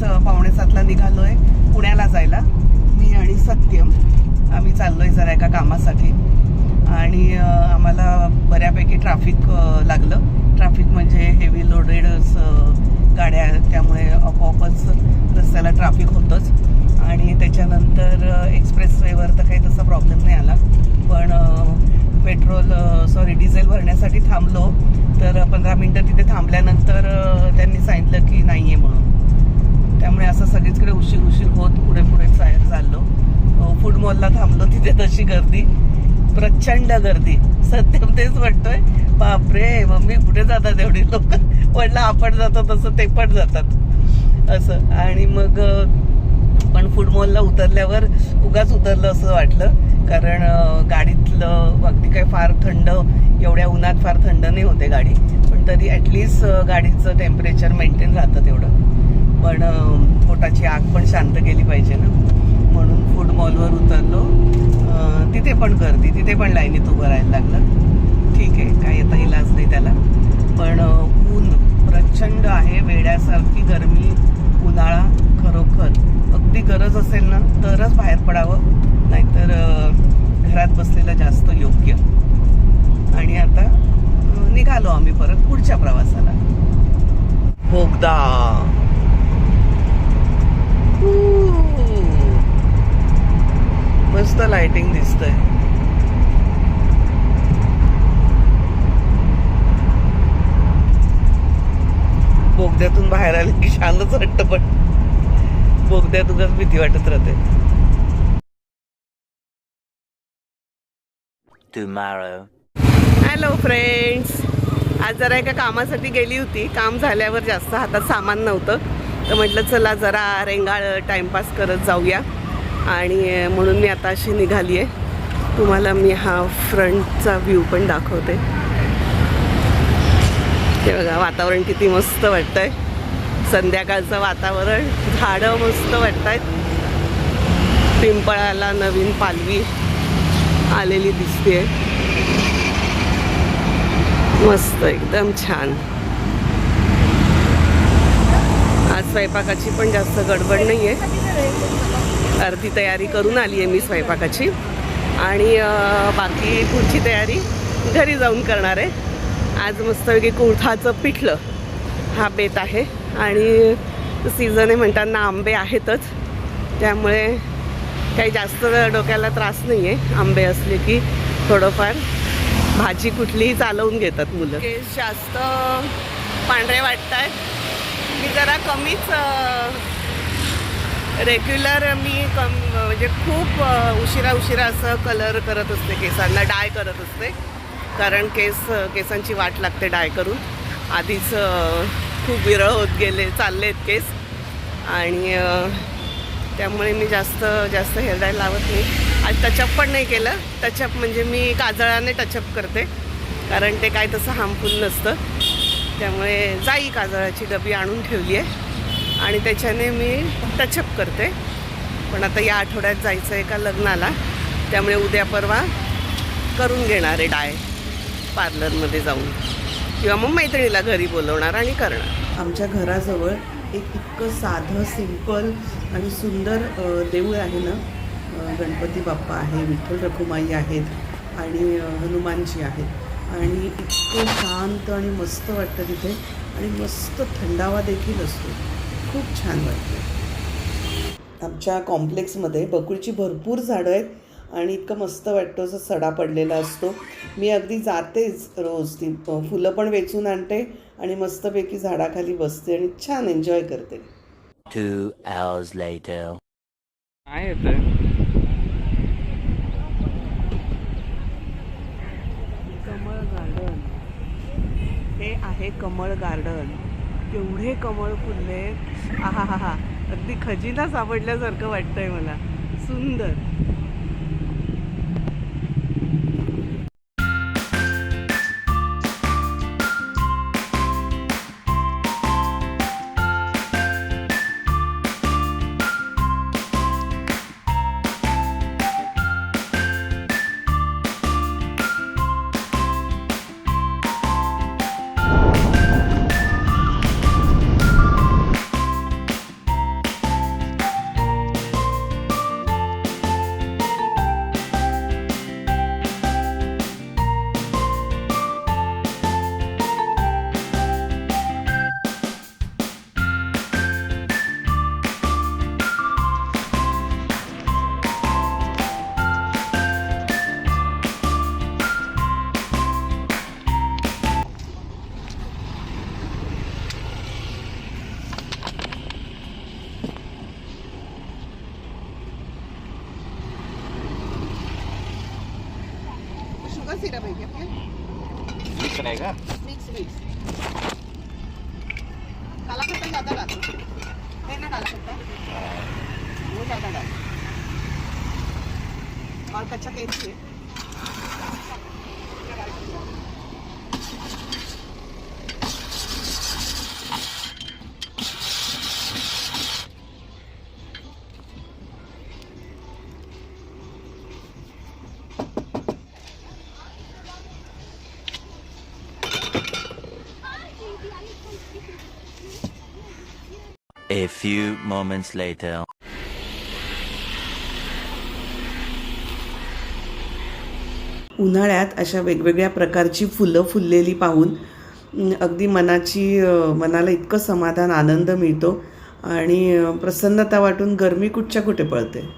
6:45ला निघालोय पुण्याला जायला. मी आणि सत्यम आम्ही चाललोय जरा एका कामासाठी आणि आम्हाला बऱ्यापैकी ट्रॅफिक लागलं. ट्रॅफिक म्हणजे हेवी लोडेडच गाड्या, त्यामुळे आपोआपच रस्त्याला ट्रॅफिक होतंच. आणि त्याच्यानंतर एक्सप्रेसवेवर तर काही तसा प्रॉब्लेम नाही आला, पण डिझेल भरण्यासाठी थांबलो तर 15 मिनटं तिथे थांबल्यानंतर त्यांनी सांगितलं की नाही आहे म्हणून. त्यामुळे असं सगळीकडे उशीर होत पुढे चाललो. फूड मॉलला थांबलो, तिथे तशी गर्दी, प्रचंड गर्दी. सत्यम तेच म्हणतोय, बापरे मम्मी कुठे जातात एवढी लोक. म्हटलं आपण जातो तसं ते पण जातात असं. आणि मग पण फूड मॉलला उतरल्यावर उगाच उतरलं असं वाटलं, कारण गाडीतलं अगदी काय फार थंड, एवढ्या उन्हात फार थंड नाही होते गाडी, पण तरी ॲटलिस्ट गाडीचं टेम्परेचर मेंटेन राहतं तेवढं. पण पोटाची आग पण शांत केली पाहिजे ना, म्हणून फूड मॉलवर उतरलो. तिथे पण गर्दी, तिथे पण लाईनीत उभं राहायला लागलं. ठीक आहे, काय आता इलाज नाही त्याला. पण ऊन प्रचंड आहे, वेड्यासारखी गरमी, उन्हाळा. खरोखर अगदी गरज असेल ना तरच बाहेर पडावं, नाहीतर घरात बसलेलं जास्त योग्य. आणि आता निघालो आम्ही परत पुढच्या प्रवासाला. बोगदा मस्त लाइटिंग दिसतंय. बोगद्यातून बाहेर आले की शांतच वाटतं, पण बोगद्यात उगाच भीती वाटत राहते. हॅलो फ्रेंड्स, आज जरा एका कामासाठी गेली होती. काम झाल्यावर जास्त हातात सामान नव्हतं, तर म्हटलं चला जरा रेंगाळ टाइमपास करत जाऊया. आणि म्हणून मी आता अशी निघाली आहे. तुम्हाला मी हा फ्रंटचा व्ह्यू पण दाखवते. हे बघा, वातावरण किती मस्त वाटतंय. संध्याकाळचं वातावरण, झाडं मस्त वाटत आहेत. पिंपळाला नवीन पालवी आलेली दिसते, मस्त एकदम छान. आज स्वयंपाकाची पण जास्त गडबड नाही आहे, अर्धी तयारी करून आली आहे मी स्वयंपाकाची. आणि बाकी पुढची तयारी घरी जाऊन करणार आहे. आज मस्तपैकी कुळथाचं पिठलं हा बेत आहे. आणि सीझन आहे म्हणताना आंबे आहेतच, त्यामुळे काही जास्त डोक्याला त्रास नाही आहे. आंबे असले की थोडंफार भाजी कुठलीही चालवून घेतात मुलं. केस जास्त पांढरे वाटत आहेत. मी जरा कमीच रेग्युलर म्हणजे खूप उशिरा असं कलर करत असते, केसांना डाय करत असते, कारण केसांची वाट लागते डाय करून. आधीच खूप विरळ होत चाललेत केस, आणि त्यामुळे मी जास्त हेअर डाय लावत नाही. आज टचअप पण नाही केलं. टचअप म्हणजे मी काजळाने टचअप करते, कारण ते काय तसं हार्मफुल नसतं. त्यामुळे जाई काजळाची डबी आणून ठेवली आहे आणि त्याच्याने मी टचअप करते. पण आता या आठवड्यात जायचं आहे एका लग्नाला, त्यामुळे उद्या परवा करून घेणार आहे डाय पार्लरमध्ये जाऊन, किंवा मग मैत्रिणीला घरी बोलवणार आणि करणार. आमच्या घराजवळ एक इतकं साधं, सिंपल आणि सुंदर देऊळ आहे ना. गणपती बाप्पा आहे, विठ्ठल रखुमाई आहेत आणि हनुमानजी आहेत. आणि इतकं शांत आणि मस्त वाटतं तिथे, आणि मस्त थंडावा देखील असतो. खूप छान वाटतं. आमच्या कॉम्प्लेक्समध्ये बकुळची भरपूर झाडं आहेत आणि इतकं मस्त वाटतं, असं सडा पडलेला असतो. मी अगदी जातेच रोज, ती फुलं पण वेचून आणते आणि मस्तपैकी झाडाखाली बसते आणि छान एन्जॉय करते. 2 hours later. काय येतंय? कमळ गार्डन, हे आहे कमळ गार्डन. केवढे कमळ फुलले, आहा हा हा, अगदी खजिना सापडल्यासारखं वाटतंय मला. सुंदर. सिरप है क्या मिक्स रहेगा। मिक्स काला खट्टा ज़्यादा डालो, है ना काला खट्टा, वो ज़्यादा डालो और कच्चा कैसे A few moments later. उन्हाळ्यात अशा वेगवेगळ्या प्रकारची फुलं फुललेली पाहून अगदी मनाला इतकं समाधान आनंद मिळतो आणि प्रसन्नता वाटून गरमी कुठच्या कुठे पळते.